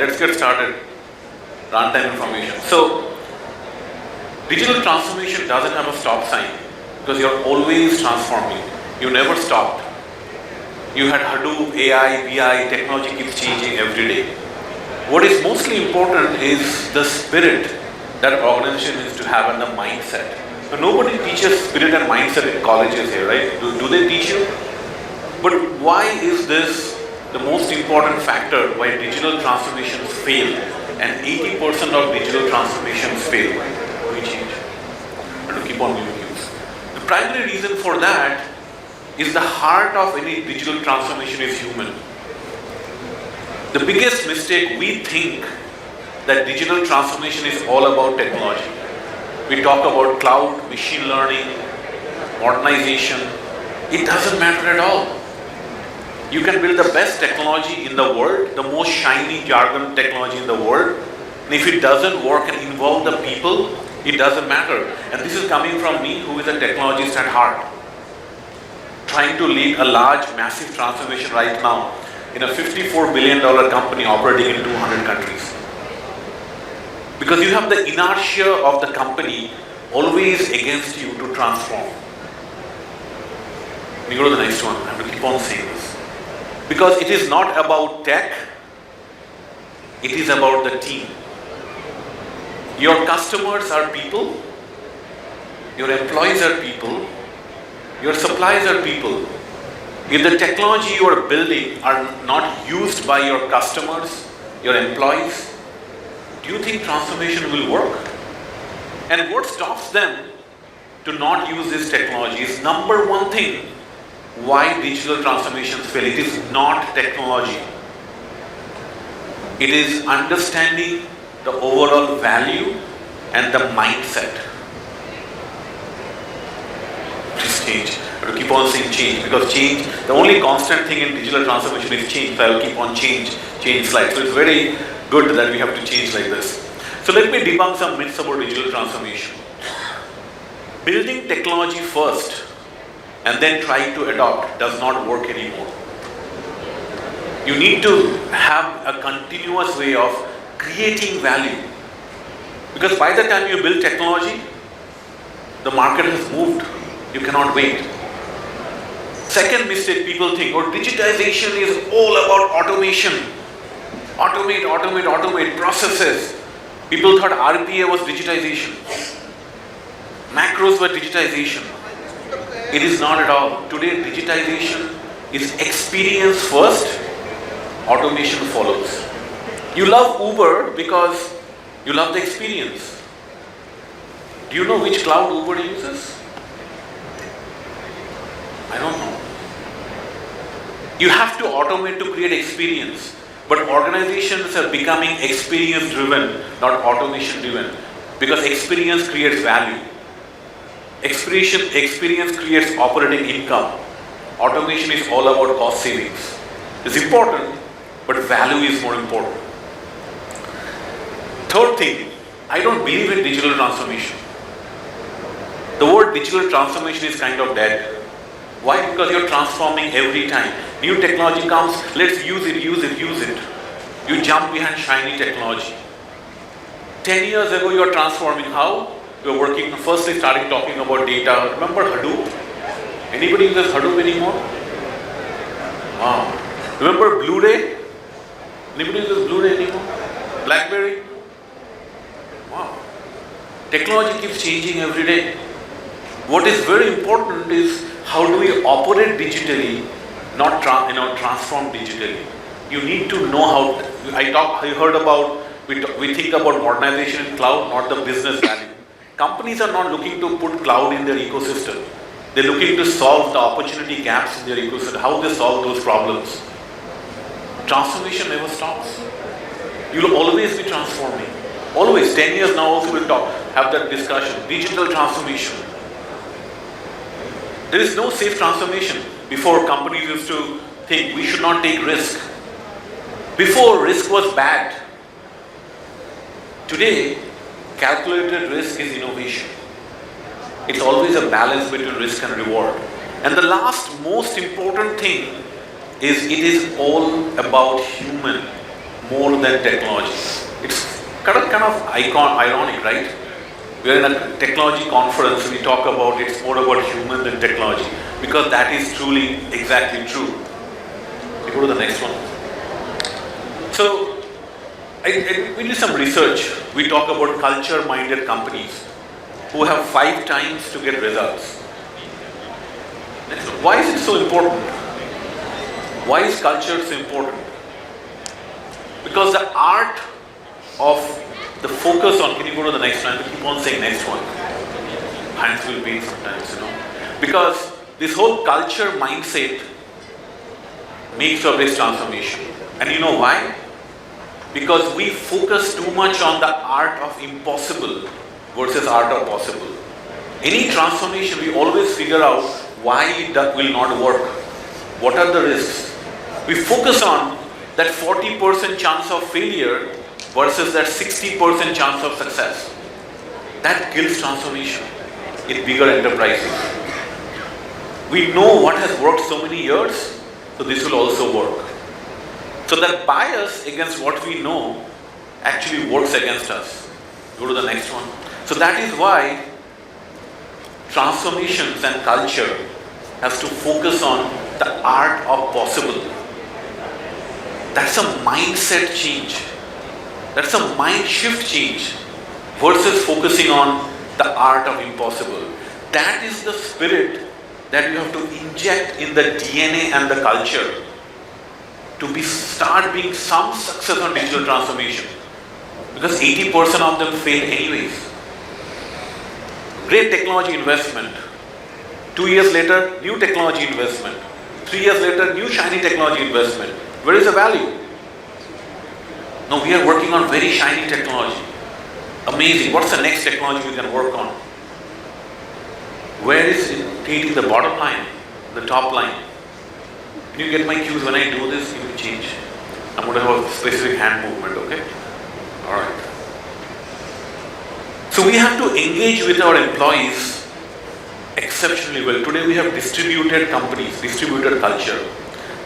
let's get started. Runtime information. So, digital transformation doesn't have a stop sign because you're always transforming. You never stopped. You had Hadoop, AI, BI, technology keeps changing every day. What is mostly important is the spirit that organization needs to have and the mindset. So nobody teaches spirit and mindset in colleges here, right? Do they teach you? But why is this the most important factor why digital transformations fail? And 80% of digital transformations fail. We change. And to keep on new cues. The primary reason for that is the heart of any digital transformation is human. The biggest mistake, we think that digital transformation is all about technology. We talk about cloud, machine learning, modernization. It doesn't matter at all. You can build the best technology in the world, the most shiny jargon technology in the world, and if it doesn't work and involve the people, it doesn't matter. And this is coming from me, who is a technologist at heart, trying to lead a large, massive transformation right now in a $54 billion company operating in 200 countries. Because you have the inertia of the company always against you to transform. We go to the next one. I have to keep on saying this. Because it is not about tech, it is about the team. Your customers are people, your employees are people, your suppliers are people. If the technology you are building are not used by your customers, your employees, do you think transformation will work? And what stops them to not use this technology is number one thing why digital transformations fail. It is not technology. It is understanding the overall value and the mindset. Just change. I have to keep on saying change, because change, the only constant thing in digital transformation is change. So I will keep on change slides. So it's very good that we have to change like this. So let me debunk some myths about digital transformation. Building technology first and then trying to adopt does not work anymore. You need to have a continuous way of creating value. Because by the time you build technology, the market has moved. You cannot wait. Second mistake, people think, oh, digitization is all about automation. Automate processes. People thought RPA was digitization. Macros were digitization. It is not at all. Today, digitization is experience first, automation follows. You love Uber because you love the experience. Do you know which cloud Uber uses? I don't know. You have to automate to create experience. But organizations are becoming experience driven, not automation driven. Because experience creates value. Experience creates operating income. Automation is all about cost savings. It's important, but value is more important. Third thing, I don't believe in digital transformation. The word digital transformation is kind of dead. Why? Because you're transforming every time. New technology comes, let's use it. You jump behind shiny technology. 10 years ago, you're transforming. How? You're working, firstly starting talking about data. Remember Hadoop? Anybody uses Hadoop anymore? Wow. Remember Blu-ray? Anybody uses Blu-ray anymore? BlackBerry? Wow. Technology keeps changing every day. What is very important is how do we operate digitally, not transform digitally. You need to know how. I heard about, we think about modernization in cloud, not the business value. Companies are not looking to put cloud in their ecosystem. They're looking to solve the opportunity gaps in their ecosystem. How they solve those problems. Transformation never stops. You'll always be transforming. Always. 10 years now also we'll have that discussion. Digital transformation. There is no safe transformation. Before, companies used to think we should not take risk. Before, risk was bad. Today, calculated risk is innovation. It's always a balance between risk and reward. And the last most important thing is it is all about human, more than technology. It's kind of ironic, right? We are in a technology conference, we talk about it's more about human than technology, because that is truly exactly true. We go to the next one. So, we did some research. We talk about culture-minded companies who have 5 times to get results. Next one. Why is it so important? Why is culture so important? Because the art of the focus on, can you go to the next one? We keep on saying next one. Hands will beat sometimes, Because this whole culture mindset makes or breaks transformation. And you know why? Because we focus too much on the art of impossible versus art of possible. Any transformation, we always figure out why it will not work. What are the risks? We focus on that 40% chance of failure versus that 60% chance of success. That kills transformation in bigger enterprises. We know what has worked so many years, so this will also work. So that bias against what we know actually works against us. Go to the next one. So that is why transformations and culture has to focus on the art of possible. That's a mindset change. That's a mind shift change versus focusing on the art of impossible. That is the spirit that you have to inject in the DNA and the culture to start being some success on digital transformation. Because 80% of them fail anyways. Great technology investment. 2 years later, new technology investment. 3 years later, new shiny technology investment. Where is the value? No, we are working on very shiny technology. Amazing. What's the next technology we can work on? Where is it hitting the bottom line, the top line? Can you get my cues when I do this? You will change. I'm going to have a specific hand movement, okay? Alright. So we have to engage with our employees exceptionally well. Today we have distributed companies, distributed culture.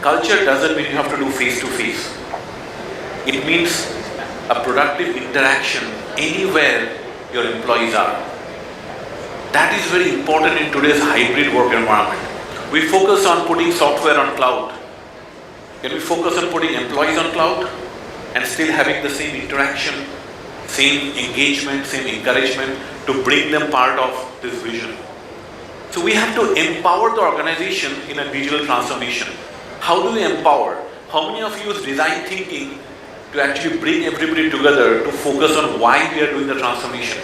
Culture doesn't mean you have to do face-to-face. It means a productive interaction anywhere your employees are. That is very important in today's hybrid work environment. We focus on putting software on cloud. Can we focus on putting employees on cloud and still having the same interaction, same engagement, same encouragement to bring them part of this vision? So we have to empower the organization in a digital transformation. How do we empower? How many of you use design thinking to actually bring everybody together to focus on why we are doing the transformation?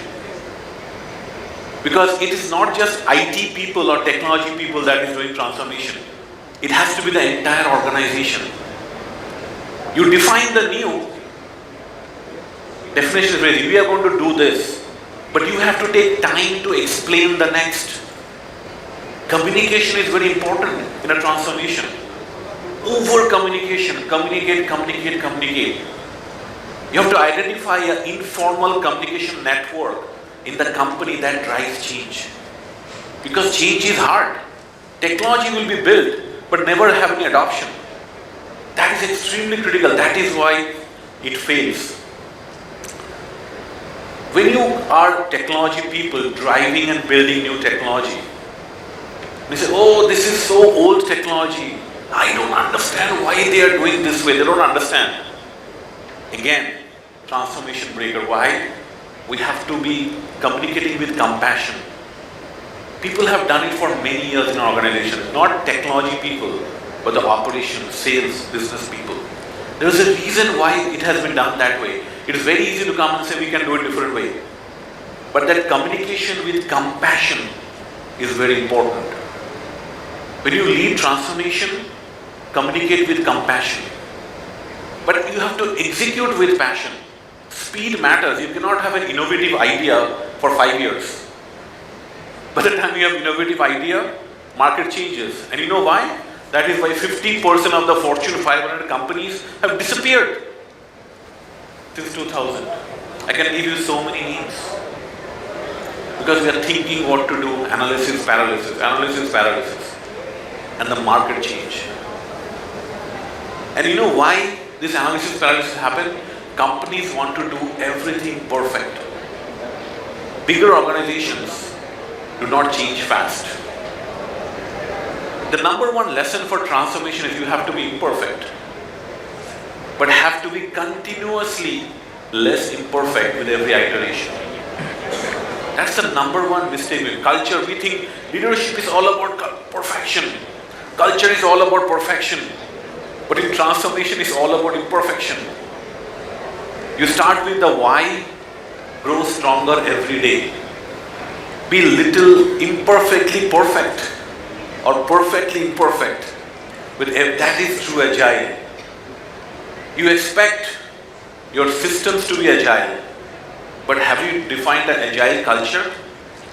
Because it is not just IT people or technology people that is doing transformation. It has to be the entire organization. You define the new definition is very, we are going to do this, but you have to take time to explain the next. Communication is very important in a transformation. Over communication, communicate. You have to identify an informal communication network in the company that drives change. Because change is hard. Technology will be built, but never have any adoption. That is extremely critical. That is why it fails. When you are technology people driving and building new technology, they say, oh, this is so old technology. I don't understand why they are doing this way. They don't understand. Again, transformation breaker. Why? We have to be communicating with compassion. People have done it for many years in our organization. Not technology people, but the operations, sales, business people. There is a reason why it has been done that way. It is very easy to come and say we can do it a different way. But that communication with compassion is very important. When you lead transformation, communicate with compassion. But you have to execute with passion. Speed matters. You cannot have an innovative idea for 5 years. By the time you have innovative idea, market changes. And you know why? That is why 50% of the Fortune 500 companies have disappeared since 2000. I can give you so many names. Because we are thinking what to do, analysis paralysis, and the market change. And you know why this analysis paralysis happen? Companies want to do everything perfect. Bigger organizations do not change fast. The number one lesson for transformation is you have to be imperfect, but have to be continuously less imperfect with every iteration. That's the number one mistake with culture. We think leadership is all about perfection. Culture is all about perfection. But in transformation, it's all about imperfection. You start with the why, grow stronger every day. Be little imperfectly perfect or perfectly imperfect. That is true agile. You expect your systems to be agile, but have you defined an agile culture?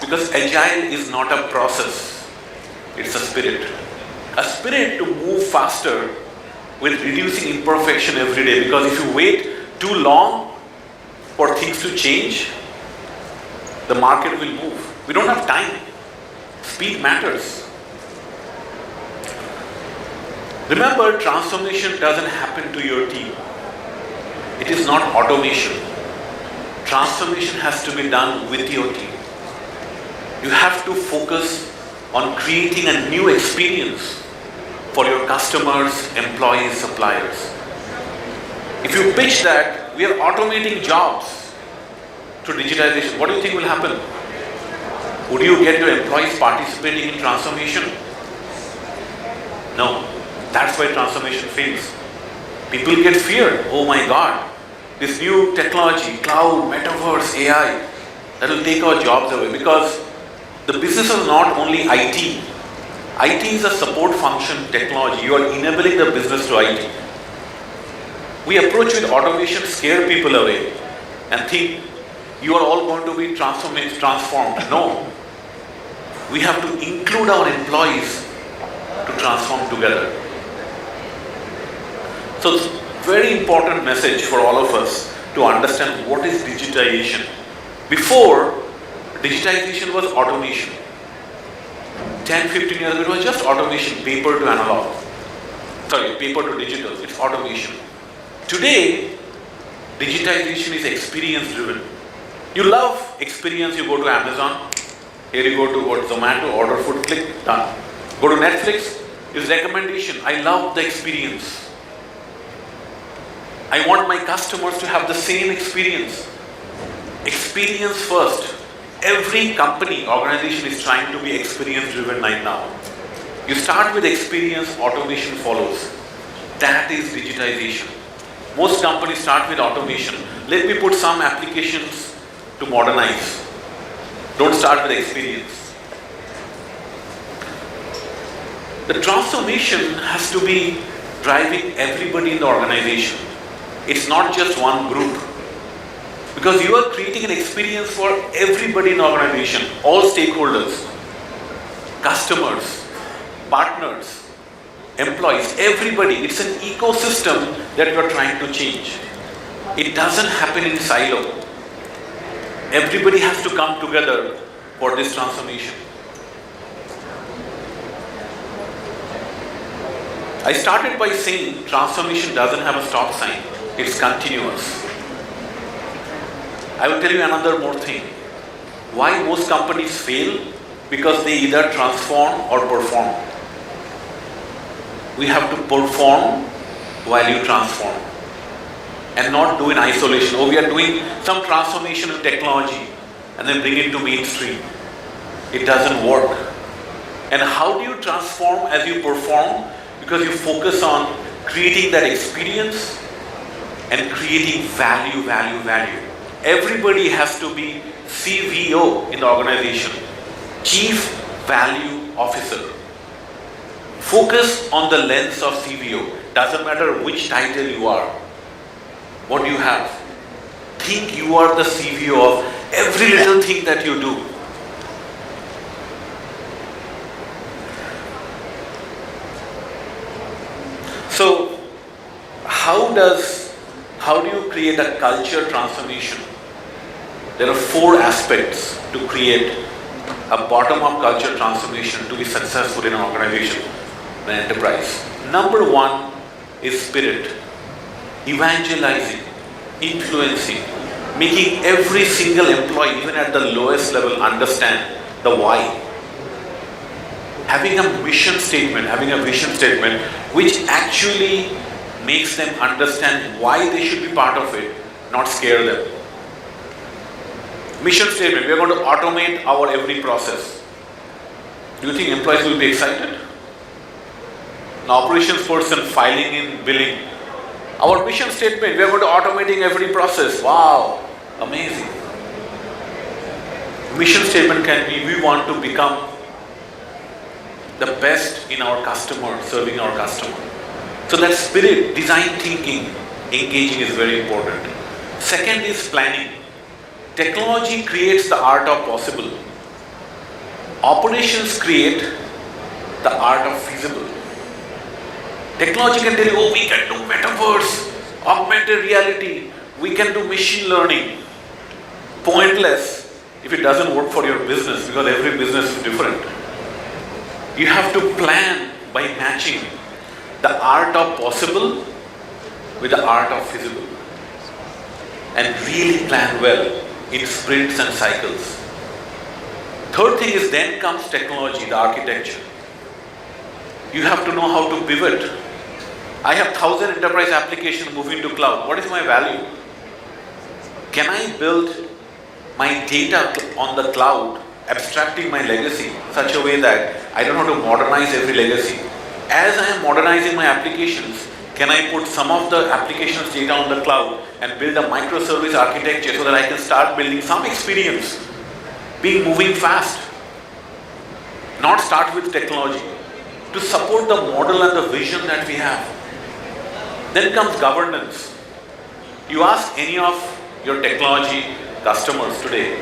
Because agile is not a process, it's a spirit. A spirit to move faster with reducing imperfection every day, because if you wait too long for things to change, the market will move. We don't have time. Speed matters. Remember, transformation doesn't happen to your team. It is not automation. Transformation has to be done with your team. You have to focus on creating a new experience for your customers, employees, suppliers. If you pitch that we are automating jobs through digitization, what do you think will happen? Would you get your employees participating in transformation? No. That's why transformation fails. People get feared. Oh my God, this new technology, cloud, metaverse, AI, that will take our jobs away. Because the business is not only IT. IT is a support function technology. You are enabling the business to IT. We approach with automation, scare people away and think you are all going to be transformed. No. We have to include our employees to transform together. So it's a very important message for all of us to understand what is digitization. Before, digitization was automation. 10, 15 years ago, it was just automation, paper to analog. Sorry, paper to digital, it's automation. Today, digitization is experience driven. You love experience, you go to Amazon, here you go to Zomato, order food, click, done. Go to Netflix, is recommendation. I love the experience. I want my customers to have the same experience. Experience first. Every company, organization is trying to be experience driven right now. You start with experience, automation follows. That is digitization. Most companies start with automation. Let me put some applications to modernize. Don't start with experience. The transformation has to be driving everybody in the organization. It's not just one group. Because you are creating an experience for everybody in the organization, all stakeholders, customers, partners, employees, everybody. It's an ecosystem that you are trying to change. It doesn't happen in silo. Everybody has to come together for this transformation. I started by saying transformation doesn't have a stop sign. It's continuous. I will tell you another more thing. Why most companies fail? Because they either transform or perform. We have to perform while you transform. And not do in isolation. Oh, we are doing some transformation in technology and then bring it to mainstream. It doesn't work. And how do you transform as you perform? Because you focus on creating that experience and creating value. Everybody has to be CVO in the organization, Chief Value Officer. Focus on the lens of CVO. Doesn't matter which title you are. What do you have? Think you are the CVO of every little thing that you do. So, how do you create a culture transformation? There are 4 aspects to create a bottom-up culture transformation to be successful in an organization, an enterprise. Number 1 is spirit. evangelizing, influencing, making every single employee, even at the lowest level, understand the why. Having a mission statement, having a vision statement, which actually makes them understand why they should be part of it, not scare them. Mission statement, we are going to automate our every process. Do you think employees will be excited? An operations person filing in billing. Our mission statement, we are going to automating every process. Wow, amazing. Mission statement can be, we want to become the best in our customer, serving our customer. So that spirit, design thinking, engaging is very important. Second is planning. Technology creates the art of possible. Operations create the art of feasible. Technology can tell you, oh, we can do metaverse, augmented reality, we can do machine learning. Pointless if it doesn't work for your business, because every business is different. You have to plan by matching the art of possible with the art of feasible, and really plan well in sprints and cycles. Third thing is, then comes technology, the architecture. You have to know how to pivot. I have 1,000 enterprise applications moving to cloud. What is my value? Can I build my data on the cloud, abstracting my legacy such a way that I don't have to modernize every legacy? As I am modernizing my applications, can I put some of the applications data on the cloud and build a microservice architecture so that I can start building some experience, moving fast? Not start with technology, to support the model and the vision that we have. Then comes governance. You ask any of your technology customers today,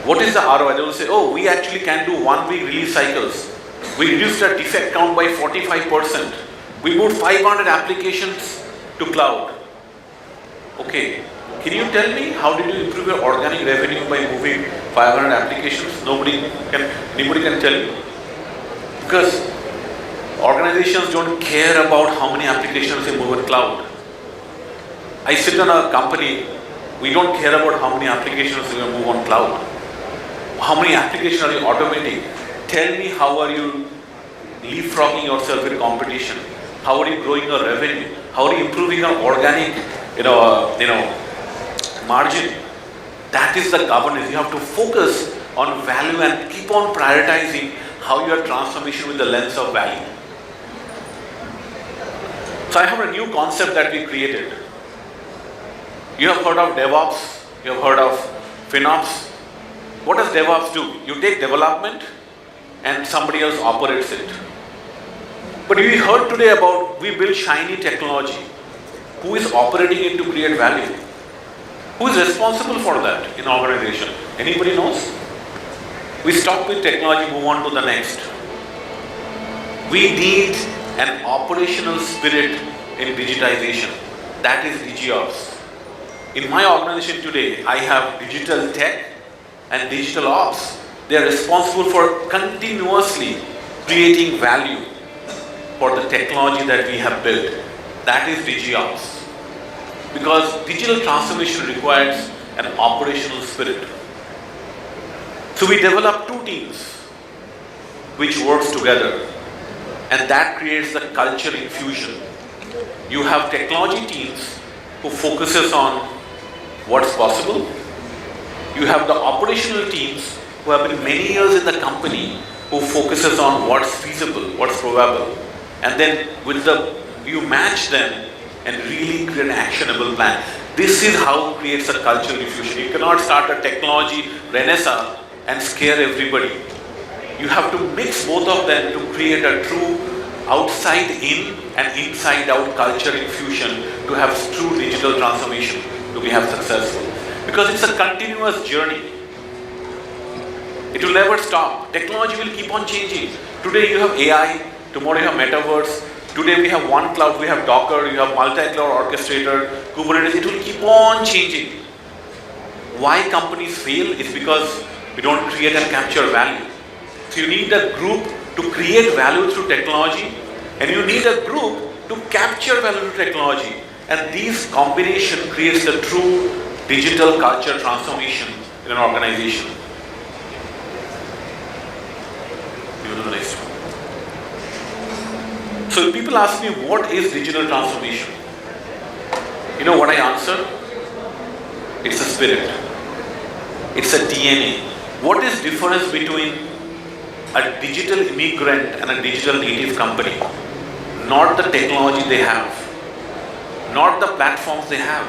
what is the ROI? They will say, oh, we actually can do 1 week release cycles. We reduced our defect count by 45%. We moved 500 applications to cloud. Okay, can you tell me how did you improve your organic revenue by moving 500 applications? Anybody can tell you. Because organizations don't care about how many applications they move in cloud. I sit in a company, we don't care about how many applications we move on cloud. How many applications are you automating? Tell me, how are you leapfrogging yourself in competition? How are you growing your revenue? How are you improving your organic, margin? That is the governance. You have to focus on value and keep on prioritizing how your transformation with the lens of value. So I have a new concept that we created. You have heard of DevOps, you have heard of FinOps. What does DevOps do? You take development and somebody else operates it. But we heard today about, we build shiny technology. Who is operating it to create value? Who is responsible for that in organization? Anybody knows? We stop with technology, move on to the next. We need an operational spirit in digitization. That is DGOps. In my organization today, I have digital tech and digital ops. They are responsible for continuously creating value for the technology that we have built. That is DGOps. Because digital transformation requires an operational spirit. So we develop two teams which works together, and that creates the culture infusion. You have technology teams who focuses on what's possible. You have the operational teams who have been many years in the company who focuses on what's feasible, what's probable. And then you match them and really create an actionable plan. This is how it creates a cultural infusion. You cannot start a technology renaissance and scare everybody. You have to mix both of them to create a true outside in and inside out culture infusion to have true digital transformation to be successful. Because it's a continuous journey. It will never stop. Technology will keep on changing. Today you have AI, tomorrow you have metaverse. Today we have one cloud, we have Docker, you have multi-cloud orchestrator, Kubernetes. It will keep on changing. Why companies fail is because we don't create and capture value. So you need a group to create value through technology, and you need a group to capture value to technology. And these combination creates the true digital culture transformation in an organization. You know the next one. So if people ask me, what is digital transformation? You know what I answer? It's a spirit. It's a DNA. What is difference between a digital immigrant and a digital native company? Not the technology they have, not the platforms they have,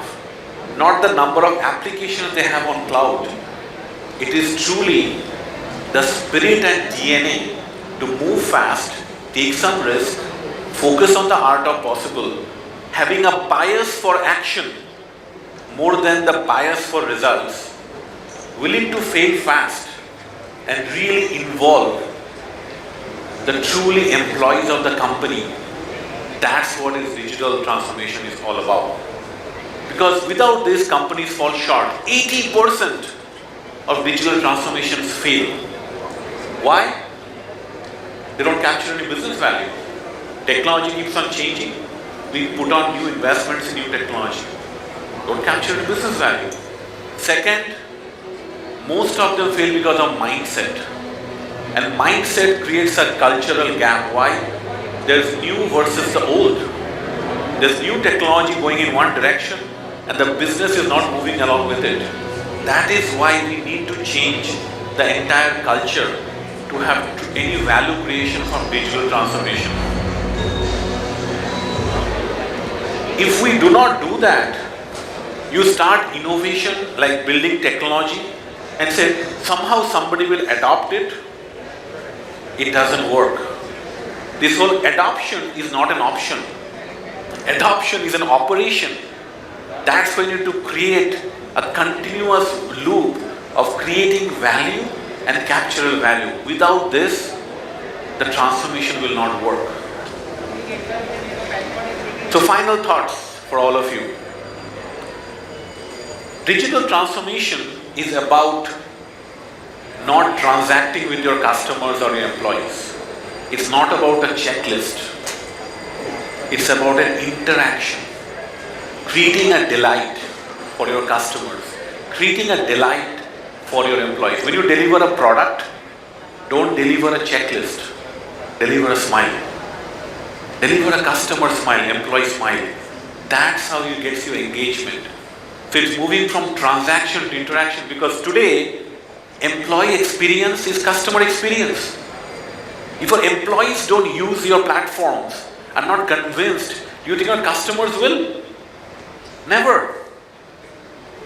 not the number of applications they have on cloud. It is truly the spirit and DNA to move fast, take some risk, focus on the art of possible, having a bias for action more than the bias for results, willing to fail fast and really involve the truly employees of the company. That's what is digital transformation is all about. Because without this, companies fall short. 80% of digital transformations fail. Why? They don't capture any business value. Technology keeps on changing. We put on new investments in new technology. Don't capture any business value. Second, most of them fail because of mindset. And mindset creates a cultural gap. Why? There's new versus the old. There's new technology going in one direction and the business is not moving along with it. That is why we need to change the entire culture to have any value creation from digital transformation. If we do not do that, you start innovation like building technology and say somehow somebody will adopt it. It doesn't work. This whole adoption is not an option. Adoption is an operation. That's when you need to create a continuous loop of creating value and capturing value. Without this, the transformation will not work. So final thoughts for all of you. Digital transformation is about not transacting with your customers or your employees. It's not about a checklist. It's about an interaction. Creating a delight for your customers. Creating a delight for your employees. When you deliver a product, don't deliver a checklist. Deliver a smile. Deliver a customer smile, employee smile. That's how you get your engagement. So it's moving from transaction to interaction, because today, employee experience is customer experience. If your employees don't use your platforms, are not convinced, do you think your customers will? Never.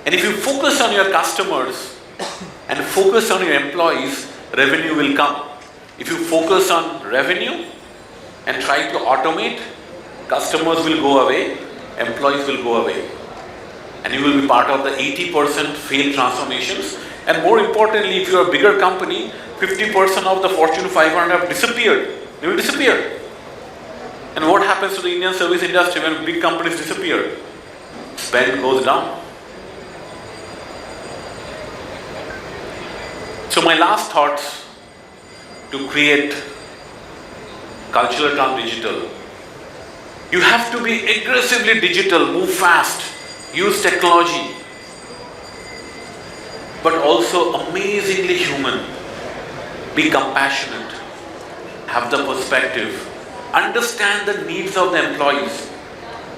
And if you focus on your customers and focus on your employees, revenue will come. If you focus on revenue and try to automate, customers will go away, employees will go away. And you will be part of the 80% failed transformations. And more importantly, if you are a bigger company, 50% of the Fortune 500 have disappeared. They will disappear. And what happens to the Indian service industry when big companies disappear? Spend goes down. So my last thoughts to create cultural digital. You have to be aggressively digital, move fast, use technology, but also amazingly human. Be compassionate, have the perspective, understand the needs of the employees,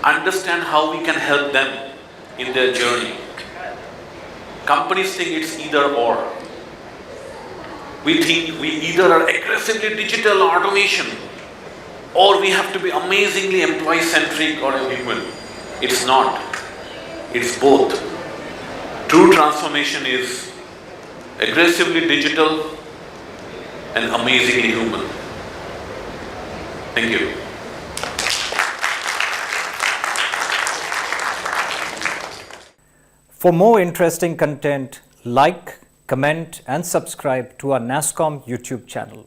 understand how we can help them in their journey. Companies think it's either or. We think we either are aggressively digital automation, or we have to be amazingly employee-centric or human. It's not. It's both. True transformation is aggressively digital and amazingly human. Thank you. For more interesting content, like, comment and subscribe to our NASSCOM YouTube channel.